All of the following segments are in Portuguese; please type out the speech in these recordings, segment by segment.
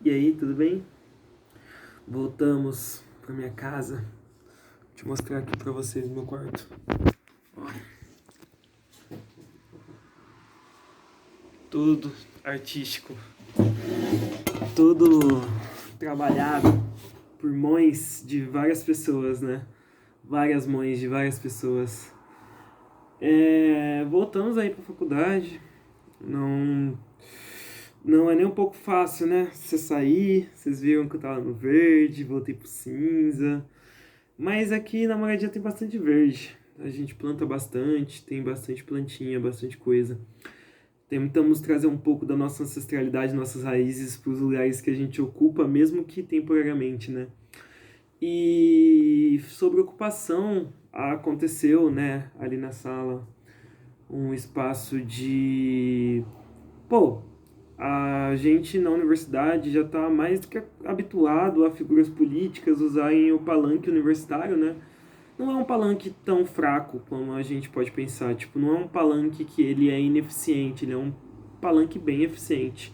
E aí, tudo bem? Voltamos pra minha casa. Vou te mostrar aqui pra vocês meu quarto. Ó, tudo artístico, tudo trabalhado por mães de várias pessoas, né? Várias mães de várias pessoas. Voltamos aí pra faculdade. Não, não é nem um pouco fácil, né? Você sair, vocês viram que eu tava no verde, voltei pro cinza. Mas aqui na moradia tem bastante verde. A gente planta bastante, tem bastante plantinha, bastante coisa. Tentamos trazer um pouco da nossa ancestralidade, nossas raízes para os lugares que a gente ocupa, mesmo que temporariamente, né? E sobre ocupação, aconteceu, né, ali na sala, um espaço de... Pô, a gente na universidade já está mais do que habituado a figuras políticas usarem o palanque universitário, né? Não é um palanque tão fraco como a gente pode pensar. Tipo, não é um palanque que ele é ineficiente, ele é um palanque bem eficiente.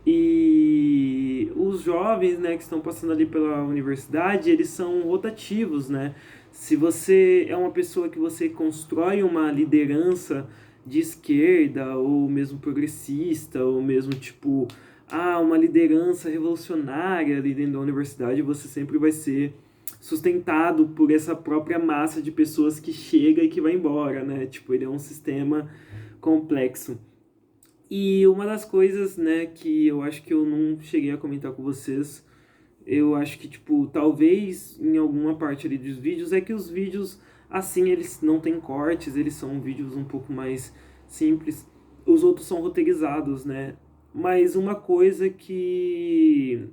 E os jovens, né, que estão passando ali pela universidade, eles são rotativos, né? Se você é uma pessoa que você constrói uma liderança de esquerda ou mesmo progressista ou mesmo tipo, uma liderança revolucionária ali dentro da universidade, você sempre vai ser sustentado por essa própria massa de pessoas que chega e que vai embora, né? Tipo, ele é um sistema complexo. E uma das coisas, né, que eu acho que eu não cheguei a comentar com vocês, eu acho que, tipo, talvez em alguma parte ali dos vídeos, é que os vídeos, assim, eles não têm cortes, eles são vídeos um pouco mais simples. Os outros são roteirizados, né? Mas uma coisa que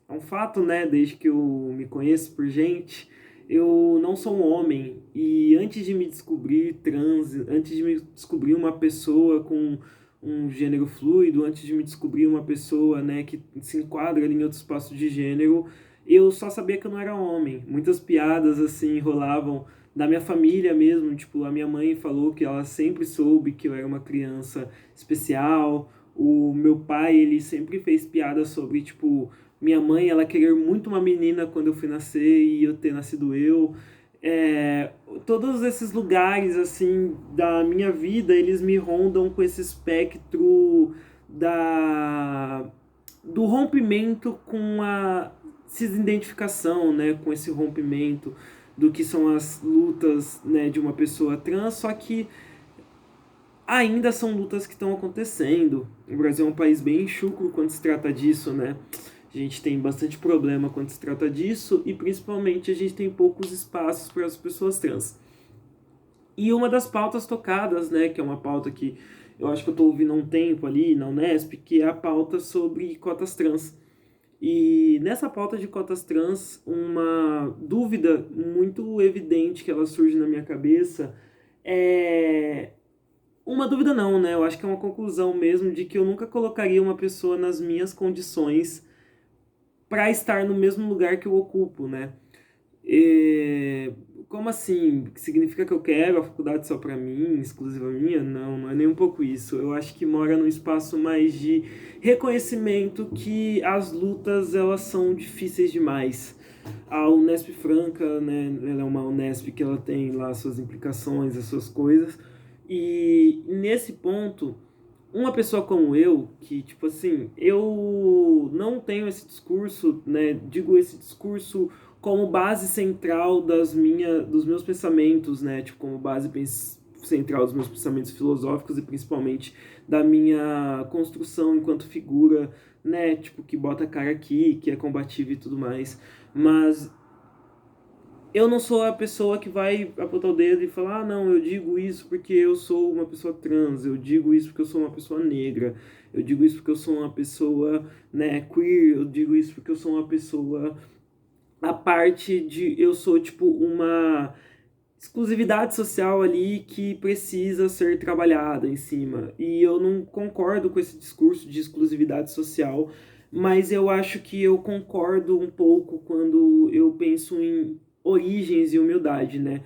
é um fato, né, desde que eu me conheço por gente, eu não sou um homem. E antes de me descobrir trans, antes de me descobrir uma pessoa com um gênero fluido, antes de me descobrir uma pessoa, né, que se enquadra ali em outro espaço de gênero, eu só sabia que eu não era homem. Muitas piadas assim rolavam da minha família mesmo, tipo, a minha mãe falou que ela sempre soube que eu era uma criança especial. O meu pai, ele sempre fez piadas sobre, tipo, minha mãe, ela querer muito uma menina quando eu fui nascer e eu ter nascido eu. Todos esses lugares assim da minha vida, eles me rondam com esse espectro da do rompimento com a desidentificação, né, com esse rompimento do que são as lutas, né, de uma pessoa trans, só que ainda são lutas que estão acontecendo. O Brasil é um país bem chucro quando se trata disso, né? A gente tem bastante problema quando se trata disso e principalmente a gente tem poucos espaços para as pessoas trans. E uma das pautas tocadas, né, que é uma pauta que eu acho que eu estou ouvindo há um tempo ali na Unesp, que é a pauta sobre cotas trans. E nessa pauta de cotas trans, uma dúvida muito evidente que ela surge na minha cabeça é uma dúvida não, né? Eu acho que é uma conclusão mesmo de que eu nunca colocaria uma pessoa nas minhas condições para estar no mesmo lugar que eu ocupo, né? E, como assim? Significa que eu quero a faculdade só para mim, exclusiva minha? Não, não é nem um pouco isso. Eu acho que mora num espaço mais de reconhecimento que as lutas elas são difíceis demais. A Unesp Franca, né, ela é uma Unesp que ela tem lá suas implicações, as suas coisas. E nesse ponto, uma pessoa como eu, que, tipo assim, eu não tenho esse discurso, né, digo esse discurso como base central dos meus pensamentos, né, tipo, como base central dos meus pensamentos filosóficos e principalmente da minha construção enquanto figura, né, tipo, que bota a cara aqui, que é combativa e tudo mais, mas eu não sou a pessoa que vai apontar o dedo e falar, não, eu digo isso porque eu sou uma pessoa trans, eu digo isso porque eu sou uma pessoa negra, eu digo isso porque eu sou uma pessoa, né, queer, eu digo isso porque eu sou uma pessoa a parte de eu sou tipo uma exclusividade social ali que precisa ser trabalhada em cima. E eu não concordo com esse discurso de exclusividade social, mas eu acho que eu concordo um pouco quando eu penso em origens e humildade, né?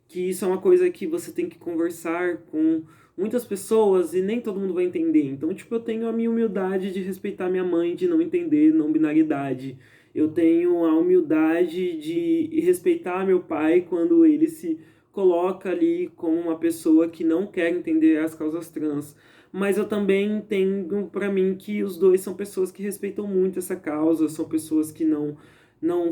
Que isso é uma coisa que você tem que conversar com muitas pessoas e nem todo mundo vai entender. Então, tipo, eu tenho a minha humildade de respeitar minha mãe, de não entender não binaridade. Eu tenho a humildade de respeitar meu pai quando ele se coloca ali como uma pessoa que não quer entender as causas trans. Mas eu também entendo para mim que os dois são pessoas que respeitam muito essa causa, são pessoas que não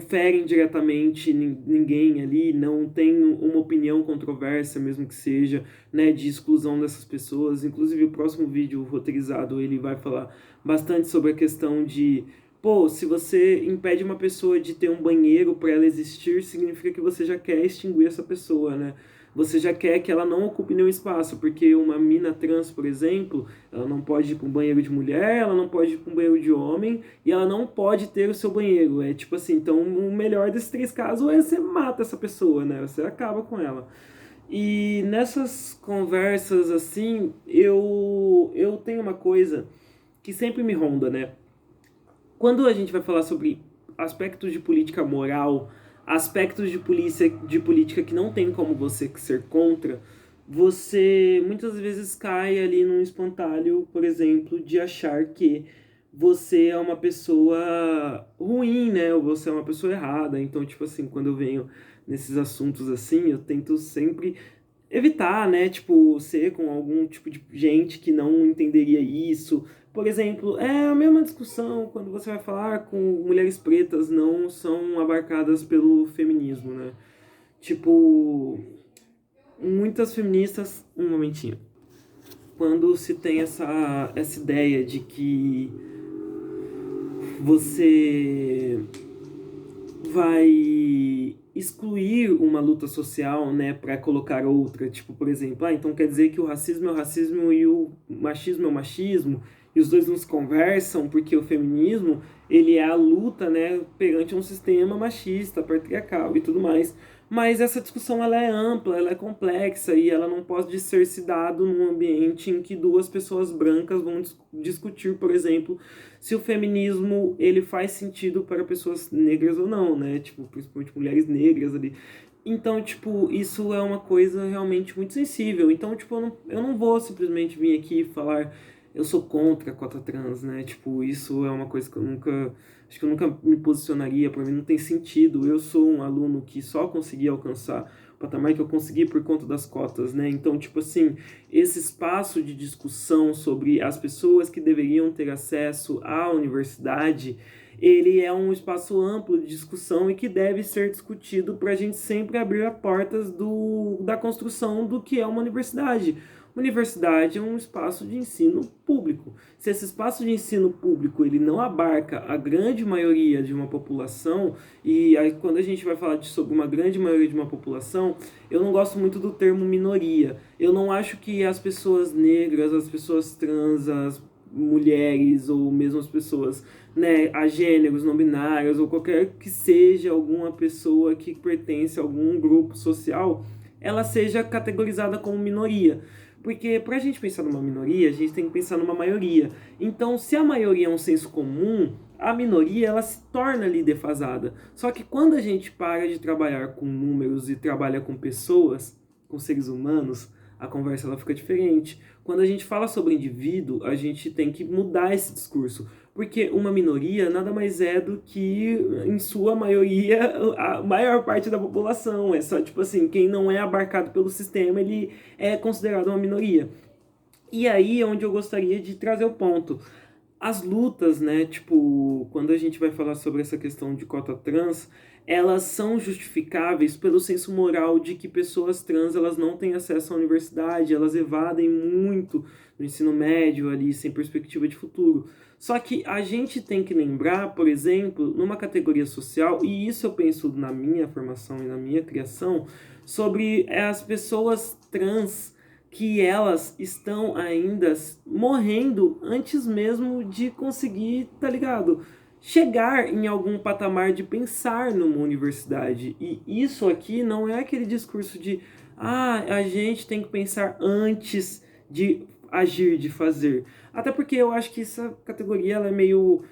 ferem diretamente ninguém ali, não tem uma opinião controversa, mesmo que seja, né, de exclusão dessas pessoas. Inclusive, o próximo vídeo roteirizado, ele vai falar bastante sobre a questão de, pô, se você impede uma pessoa de ter um banheiro para ela existir, significa que você já quer extinguir essa pessoa, né? Você já quer que ela não ocupe nenhum espaço, porque uma mina trans, por exemplo, ela não pode ir para um banheiro de mulher, ela não pode ir para um banheiro de homem, e ela não pode ter o seu banheiro. É tipo assim, então o melhor desses três casos é você mata essa pessoa, né? Você acaba com ela. E nessas conversas assim, eu tenho uma coisa que sempre me ronda, né? Quando a gente vai falar sobre aspectos de política moral, aspectos de política que não tem como você ser contra, você muitas vezes cai ali num espantalho, por exemplo, de achar que você é uma pessoa ruim, né? Ou você é uma pessoa errada. Então, tipo assim, quando eu venho nesses assuntos assim, eu tento sempre evitar, né, tipo, ser com algum tipo de gente que não entenderia isso. Por exemplo, é a mesma discussão quando você vai falar com mulheres pretas não são abarcadas pelo feminismo, né? Tipo, muitas feministas, um momentinho. Quando se tem essa ideia de que você vai excluir uma luta social, né, para colocar outra, tipo, por exemplo, então quer dizer que o racismo é o racismo e o machismo é o machismo, e os dois não se conversam, porque o feminismo, ele é a luta, né, perante um sistema machista, patriarcal e tudo mais. Mas essa discussão, ela é ampla, ela é complexa, e ela não pode ser se dado num ambiente em que duas pessoas brancas vão discutir, por exemplo, se o feminismo ele faz sentido para pessoas negras ou não, né? Tipo, principalmente mulheres negras ali. Então, tipo, isso é uma coisa realmente muito sensível. Então, tipo, eu não vou simplesmente vir aqui e falar eu sou contra a cota trans, né? Tipo, isso é uma coisa que eu nunca... Acho que eu nunca me posicionaria, para mim não tem sentido. Eu sou um aluno que só consegui alcançar o patamar que eu consegui por conta das cotas, né? Então, tipo assim, esse espaço de discussão sobre as pessoas que deveriam ter acesso à universidade, ele é um espaço amplo de discussão e que deve ser discutido para a gente sempre abrir as portas da construção do que é uma universidade. Uma universidade é um espaço de ensino público. Se esse espaço de ensino público ele não abarca a grande maioria de uma população, e aí quando a gente vai falar sobre uma grande maioria de uma população, eu não gosto muito do termo minoria. Eu não acho que as pessoas negras, as pessoas trans, as mulheres ou mesmo as pessoas, né, agêneros, não binários ou qualquer que seja alguma pessoa que pertence a algum grupo social, ela seja categorizada como minoria. Porque para a gente pensar numa minoria, a gente tem que pensar numa maioria. Então, se a maioria é um senso comum, a minoria ela se torna ali defasada. Só que quando a gente para de trabalhar com números e trabalha com pessoas, com seres humanos, a conversa ela fica diferente. Quando a gente fala sobre indivíduo, a gente tem que mudar esse discurso. Porque uma minoria nada mais é do que, em sua maioria, a maior parte da população. É só, tipo assim, quem não é abarcado pelo sistema, ele é considerado uma minoria. E aí é onde eu gostaria de trazer o ponto. As lutas, né, tipo, quando a gente vai falar sobre essa questão de cota trans, elas são justificáveis pelo senso moral de que pessoas trans, elas não têm acesso à universidade, elas evadem muito no ensino médio ali, sem perspectiva de futuro. Só que a gente tem que lembrar, por exemplo, numa categoria social, e isso eu penso na minha formação e na minha criação, sobre as pessoas trans, que elas estão ainda morrendo antes mesmo de conseguir, tá ligado? Chegar em algum patamar de pensar numa universidade. E isso aqui não é aquele discurso de a gente tem que pensar antes de agir, de fazer. Até porque eu acho que essa categoria ela é meio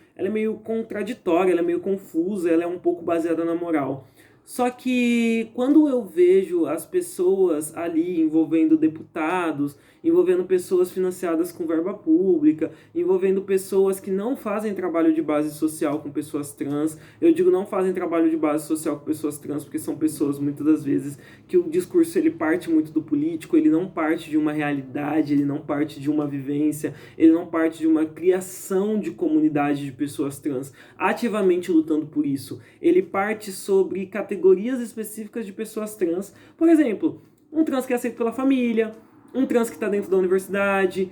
contraditória, ela é meio confusa, ela é um pouco baseada na moral. Só que quando eu vejo as pessoas ali envolvendo deputados, envolvendo pessoas financiadas com verba pública, envolvendo pessoas que não fazem trabalho de base social com pessoas trans, eu digo não fazem trabalho de base social com pessoas trans porque são pessoas muitas das vezes que o discurso ele parte muito do político, ele não parte de uma realidade, ele não parte de uma vivência, ele não parte de uma criação de comunidade de pessoas trans ativamente lutando por isso. Ele parte sobre categorias específicas de pessoas trans. Por exemplo, um trans que é aceito pela família, um trans que está dentro da universidade,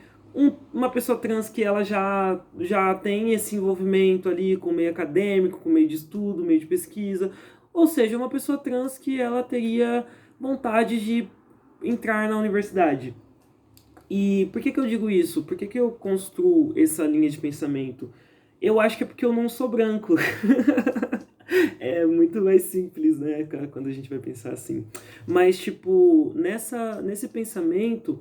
uma pessoa trans que ela já tem esse envolvimento ali com o meio acadêmico, com o meio de estudo, meio de pesquisa. Ou seja, uma pessoa trans que ela teria vontade de entrar na universidade. E por que que eu digo isso? Por que que eu construo essa linha de pensamento? Eu acho que é porque eu não sou branco. É muito mais simples, né, cara, quando a gente vai pensar assim. Mas, tipo, nesse pensamento,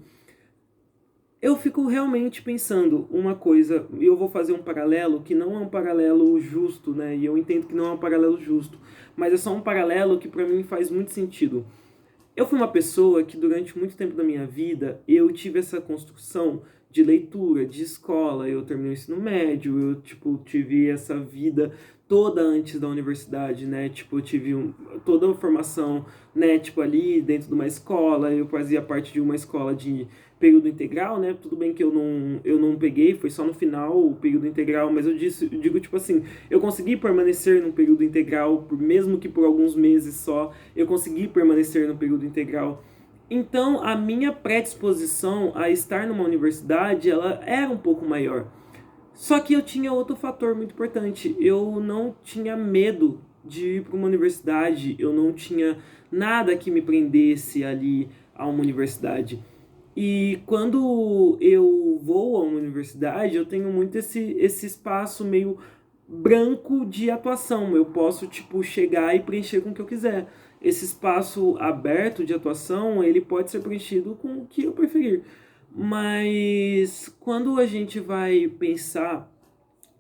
eu fico realmente pensando uma coisa, e eu vou fazer um paralelo que não é um paralelo justo, né, e eu entendo que não é um paralelo justo, mas é só um paralelo que pra mim faz muito sentido. Eu fui uma pessoa que durante muito tempo da minha vida eu tive essa construção de leitura, de escola, eu terminei o ensino médio, eu tipo tive essa vida toda antes da universidade, né? Tipo, eu tive toda a formação, né, tipo ali dentro de uma escola, eu fazia parte de uma escola de período integral, né? Tudo bem que eu não peguei, foi só no final o período integral, mas eu digo tipo assim, eu consegui permanecer no período integral, mesmo que por alguns meses só, eu consegui permanecer no período integral. Então, a minha predisposição a estar numa universidade, ela era um pouco maior. Só que eu tinha outro fator muito importante. Eu não tinha medo de ir para uma universidade, eu não tinha nada que me prendesse ali a uma universidade. E quando eu vou a uma universidade, eu tenho muito esse espaço meio branco de atuação. Eu posso, tipo, chegar e preencher com o que eu quiser. Esse espaço aberto de atuação, ele pode ser preenchido com o que eu preferir. Mas quando a gente vai pensar,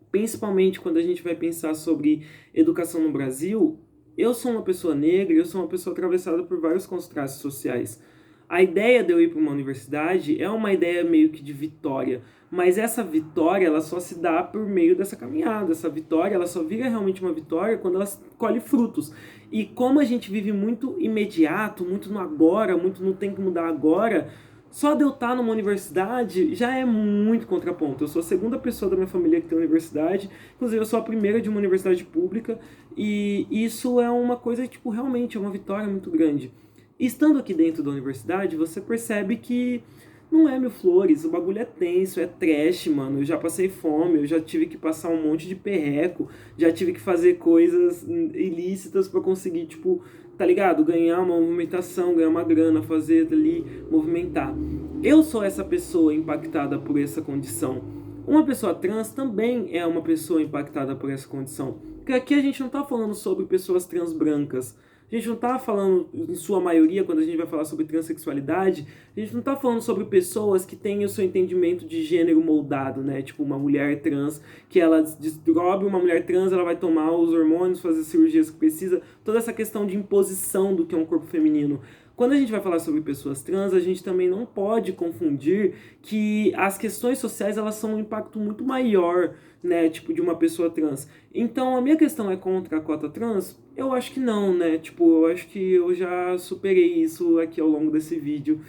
principalmente quando a gente vai pensar sobre educação no Brasil, eu sou uma pessoa negra, eu sou uma pessoa atravessada por vários contrastes sociais. A ideia de eu ir para uma universidade é uma ideia meio que de vitória, mas essa vitória ela só se dá por meio dessa caminhada. Essa vitória ela só vira realmente uma vitória quando ela colhe frutos. E como a gente vive muito imediato, muito no agora, muito no tem que mudar agora, só de eu estar numa universidade já é muito contraponto. Eu sou a segunda pessoa da minha família que tem universidade, inclusive eu sou a primeira de uma universidade pública, e isso é uma coisa, tipo, realmente é uma vitória muito grande. E estando aqui dentro da universidade, você percebe que não é mil flores, o bagulho é tenso, é trash, mano. Eu já passei fome, eu já tive que passar um monte de perreco, já tive que fazer coisas ilícitas pra conseguir, tipo, tá ligado? Ganhar uma movimentação, ganhar uma grana, fazer ali, movimentar. Eu sou essa pessoa impactada por essa condição. Uma pessoa trans também é uma pessoa impactada por essa condição. Porque aqui a gente não tá falando sobre pessoas trans brancas. A gente não tá falando, em sua maioria, quando a gente vai falar sobre transexualidade, a gente não tá falando sobre pessoas que têm o seu entendimento de gênero moldado, né? Tipo, uma mulher trans, que ela descobre uma mulher trans, ela vai tomar os hormônios, fazer as cirurgias que precisa, toda essa questão de imposição do que é um corpo feminino. Quando a gente vai falar sobre pessoas trans, a gente também não pode confundir que as questões sociais elas são um impacto muito maior, né, tipo de uma pessoa trans. Então a minha questão é contra a cota trans? Eu acho que não, né? Tipo, eu acho que eu já superei isso aqui ao longo desse vídeo.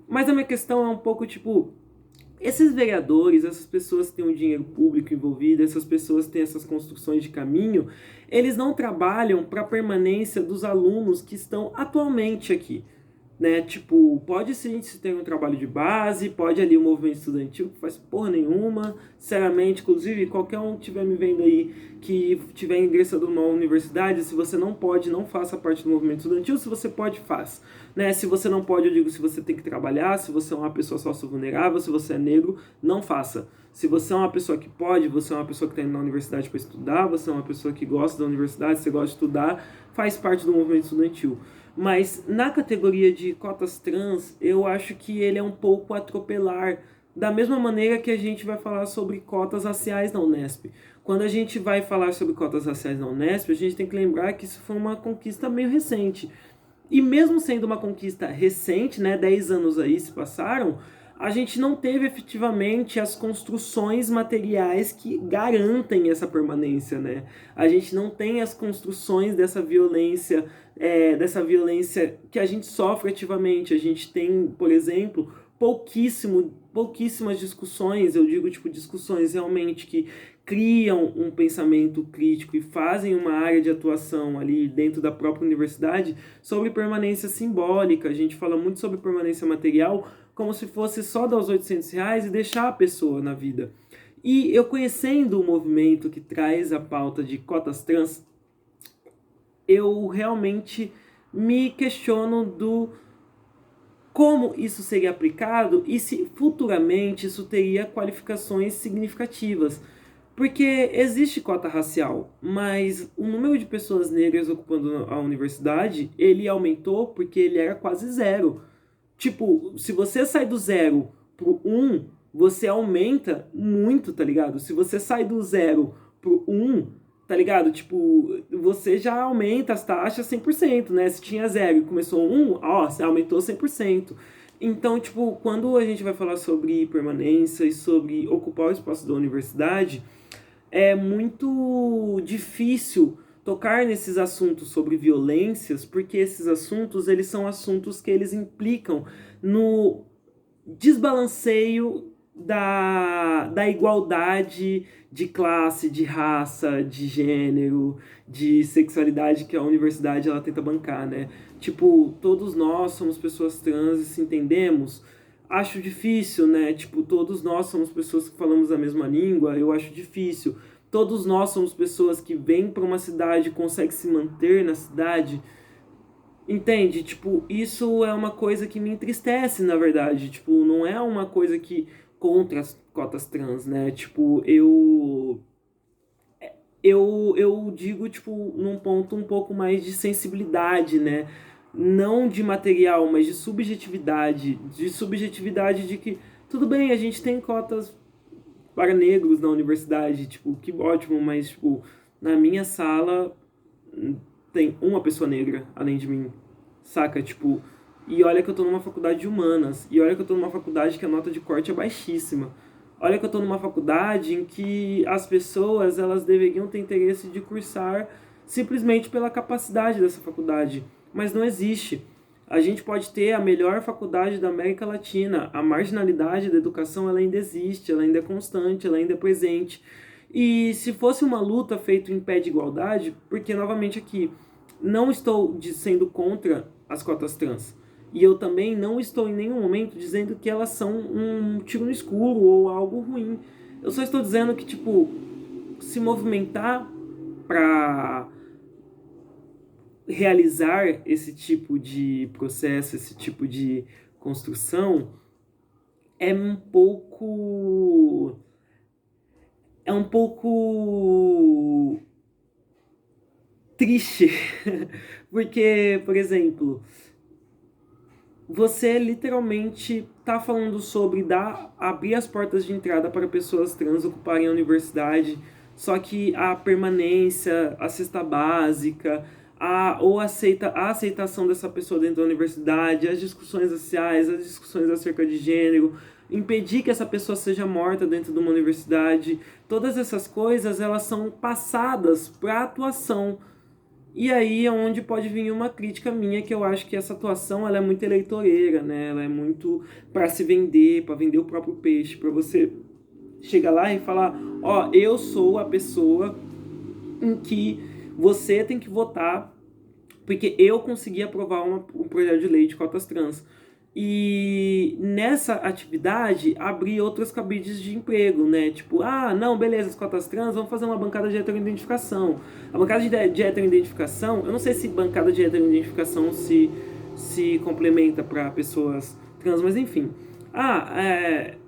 Mas a minha questão é um pouco tipo esses vereadores, essas pessoas que têm o dinheiro público envolvido, essas pessoas que têm essas construções de caminho, eles não trabalham para a permanência dos alunos que estão atualmente aqui, né? Tipo, pode sim se ter um trabalho de base, pode ali o movimento estudantil que faz porra nenhuma, sinceramente, inclusive qualquer um que estiver me vendo aí que tiver ingressado numa universidade, se você não pode, não faça parte do movimento estudantil, se você pode, faz, né? Se você não pode, eu digo, se você tem que trabalhar, se você é uma pessoa sócio-vulnerável, se você é negro, não faça. Se você é uma pessoa que pode, você é uma pessoa que está indo na universidade para estudar, você é uma pessoa que gosta da universidade, você gosta de estudar, faz parte do movimento estudantil. Mas na categoria de cotas trans, eu acho que ele é um pouco atropelar Da mesma maneira que a gente vai falar sobre cotas raciais na Unesp. Quando a gente vai falar sobre cotas raciais na Unesp, a gente tem que lembrar que isso foi uma conquista meio recente. E mesmo sendo uma conquista recente, né, 10 anos aí se passaram, a gente não teve efetivamente as construções materiais que garantem essa permanência, né? A gente não tem as construções dessa violência que a gente sofre ativamente. A gente tem, por exemplo, pouquíssimas discussões, eu digo tipo discussões realmente que criam um pensamento crítico e fazem uma área de atuação ali dentro da própria universidade sobre permanência simbólica. A gente fala muito sobre permanência material como se fosse só dar os R$ 800 e deixar a pessoa na vida. E eu conhecendo o movimento que traz a pauta de cotas trans, eu realmente me questiono do como isso seria aplicado e se futuramente isso teria qualificações significativas. Porque existe cota racial, mas o número de pessoas negras ocupando a universidade, ele aumentou porque ele era quase zero. Tipo, se você sai do 0 pro 1, você aumenta muito, tá ligado? Se você sai do 0 pro 1, tá ligado? Tipo, você já aumenta as taxas 100%, né? Se tinha 0 e começou 1, ó, você aumentou 100%. Então, tipo, quando a gente vai falar sobre permanência e sobre ocupar o espaço da universidade, é muito difícil tocar nesses assuntos sobre violências, porque esses assuntos, eles são assuntos que eles implicam no desbalanceio da igualdade de classe, de raça, de gênero, de sexualidade que a universidade ela tenta bancar, né? Tipo, todos nós somos pessoas trans e se entendemos. Acho difícil, né? Tipo, todos nós somos pessoas que falamos a mesma língua, eu acho difícil. Todos nós somos pessoas que vêm para uma cidade e conseguem se manter na cidade. Entende? Tipo, isso é uma coisa que me entristece, na verdade. Tipo, não é uma coisa que contra as cotas trans, né? Tipo, eu digo, tipo, num ponto um pouco mais de sensibilidade, né? Não de material, mas de subjetividade. De subjetividade de que, tudo bem, a gente tem cotas para negros na universidade, tipo, que ótimo, mas, tipo, na minha sala tem uma pessoa negra, além de mim, saca? Tipo, e olha que eu tô numa faculdade de humanas, e olha que eu tô numa faculdade que a nota de corte é baixíssima. Olha que eu tô numa faculdade em que as pessoas, elas deveriam ter interesse de cursar simplesmente pela capacidade dessa faculdade, mas não existe. A gente pode ter a melhor faculdade da América Latina, a marginalidade da educação ela ainda existe, ela ainda é constante, ela ainda é presente. E se fosse uma luta feita em pé de igualdade, porque novamente aqui, não estou sendo contra as cotas trans. E eu também não estou em nenhum momento dizendo que elas são um tiro no escuro ou algo ruim. Eu só estou dizendo que, tipo, se movimentar para realizar esse tipo de processo, esse tipo de construção, é um pouco. É um pouco triste. Porque, por exemplo, você literalmente está falando sobre abrir as portas de entrada para pessoas trans ocuparem a universidade, só que a permanência, a cesta básica, a aceitação dessa pessoa dentro da universidade, as discussões raciais, as discussões acerca de gênero, impedir que essa pessoa seja morta dentro de uma universidade, todas essas coisas elas são passadas para atuação. E aí é onde pode vir uma crítica minha, que eu acho que essa atuação ela é muito eleitoreira, né? Ela é muito para se vender, para vender o próprio peixe, para você chegar lá e falar, ó, eu sou a pessoa em que você tem que votar porque eu consegui aprovar um projeto de lei de cotas trans. E nessa atividade, abrir outros cabides de emprego, né? Tipo, não, beleza, as cotas trans, vamos fazer uma bancada de heteroidentificação. A bancada de heteroidentificação, eu não sei se bancada de heteroidentificação se complementa para pessoas trans, mas enfim.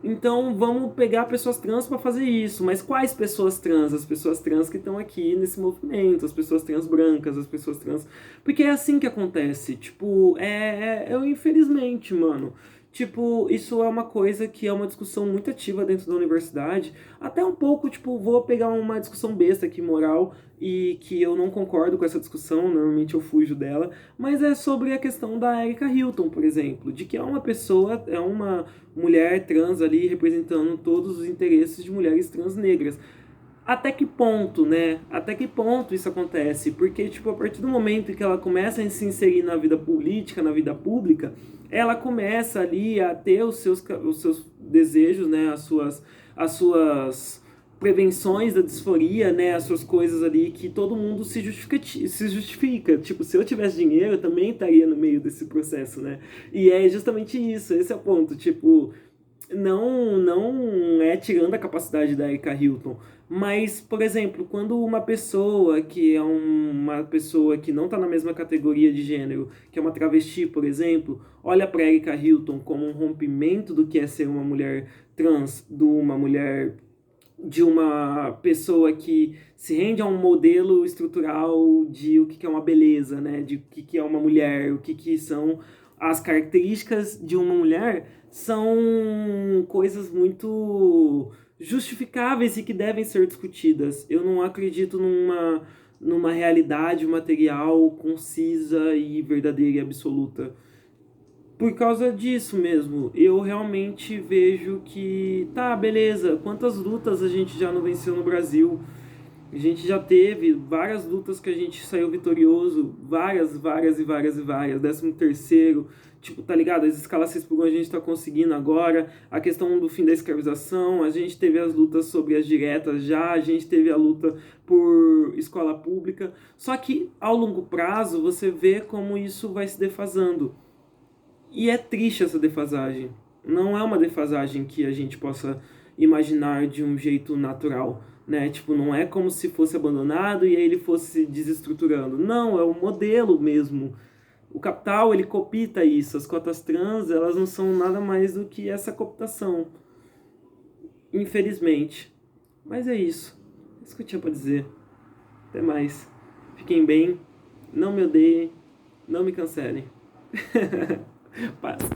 Então vamos pegar pessoas trans para fazer isso, mas quais pessoas trans? As pessoas trans que estão aqui nesse movimento, as pessoas trans brancas, as pessoas trans... Porque é assim que acontece, tipo, eu infelizmente, mano, Tipo, isso é uma coisa que é uma discussão muito ativa dentro da universidade. Até um pouco, tipo, vou pegar uma discussão besta aqui, moral, e que eu não concordo com essa discussão, normalmente eu fujo dela, mas é sobre a questão da Erika Hilton, por exemplo, de que é uma pessoa, é uma mulher trans ali representando todos os interesses de mulheres trans negras. Até que ponto, né? Até que ponto isso acontece? Porque, tipo, a partir do momento que ela começa a se inserir na vida política, na vida pública, ela começa ali a ter os seus desejos, né? As suas prevenções da disforia, né? As suas coisas ali que todo mundo se justifica. Tipo, se eu tivesse dinheiro, eu também estaria no meio desse processo, né? E é justamente isso, esse é o ponto. Tipo, não é tirando a capacidade da Erika Hilton, mas, por exemplo, quando uma pessoa que é uma pessoa que não está na mesma categoria de gênero, que é uma travesti, por exemplo, olha para Erika Hilton como um rompimento do que é ser uma mulher trans, de uma pessoa que se rende a um modelo estrutural de o que é uma beleza, né? De o que é uma mulher, o que são as características de uma mulher, são coisas muito justificáveis e que devem ser discutidas. Eu não acredito numa realidade material concisa e verdadeira e absoluta. Por causa disso mesmo, eu realmente vejo que, tá, beleza, quantas lutas a gente já não venceu no Brasil? A gente já teve várias lutas que a gente saiu vitorioso, várias e várias e várias. 13º, tipo, tá ligado? As escalas 6 por 1 a gente tá conseguindo agora. A questão do fim da escravização, a gente teve as lutas sobre as diretas já, a gente teve a luta por escola pública. Só que, ao longo prazo, você vê como isso vai se defasando. E é triste essa defasagem. Não é uma defasagem que a gente possa imaginar de um jeito natural, né? Tipo, não é como se fosse abandonado e aí ele fosse se desestruturando. Não, é o modelo mesmo. O capital, ele copita isso. As cotas trans, elas não são nada mais do que essa cooptação. Infelizmente. Mas é isso. É isso que eu tinha pra dizer. Até mais. Fiquem bem. Não me odeiem. Não me cancelem. Paz.